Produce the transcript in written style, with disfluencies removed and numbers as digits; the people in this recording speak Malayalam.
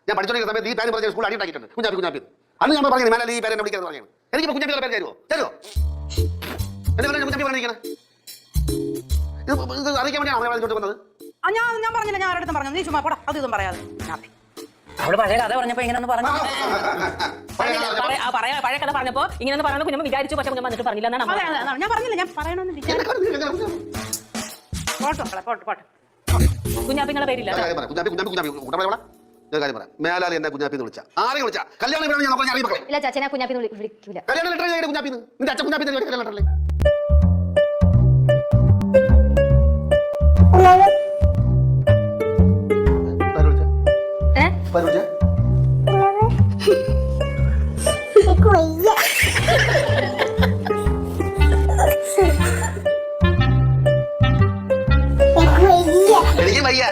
ഞാൻ പഠിച്ചോണ്ടിരിക്കുന്ന സമയത്ത് ഈ പേര് പറഞ്ഞ സ്കൂൾ അടി ഉണ്ടാക്കിയിട്ടുണ്ട്. കുഞ്ഞാപ്പി അന്ന് ഞാൻ പറഞ്ഞു മേലെ ഈ പേരെ വിളിക്കുന്നത് പറഞ്ഞു. എനിക്ക് കുഞ്ഞാപ്പി പേര് തരുമോ? എന്നെ പറഞ്ഞ കുഞ്ഞാപ്പി പറഞ്ഞിരിക്കണേ ഇത് അറിയിക്കാൻ വേണ്ടിയാണ് വന്നത്. ഞാൻ പറഞ്ഞില്ല, ഞാൻ ആരുടെ പറഞ്ഞു. നീ ചുമ്മാ പോടാ, അത് ഇതും പറയാതെ. അവള് പഴയ കഥ പറഞ്ഞപ്പോ ഇങ്ങനെ പറഞ്ഞു. പഴയ കഥ പറഞ്ഞപ്പോ ഇങ്ങനെ പറയുന്നത് കുഞ്ഞമ്മ വിചാരിച്ചു. പക്ഷെ കുഞ്ഞമ്മ എന്നിട്ട് പറഞ്ഞില്ല എന്നാണ് ഞാൻ പറഞ്ഞില്ല, ഞാൻ പറയണമെന്ന് വിചാരിച്ചു. കുഞ്ഞാപ്പിങ്ങളെ പേരില്ല. മേലാലി എന്നെ കുഞ്ഞാപ്പി വിളിച്ച ആരെ വിളിച്ച കല്യാണം ഇല്ല ചാച്ചനെ കുഞ്ഞാപ്പി വിളിക്കൂല. കല്യാണ ലെറ്റർ കുഞ്ഞാപ്പി നിന്റെ അച്ഛൻ കുഞ്ഞാപ്പി കല്യാണ ലെറ്ററിലെ എനിക്ക് വയ്യ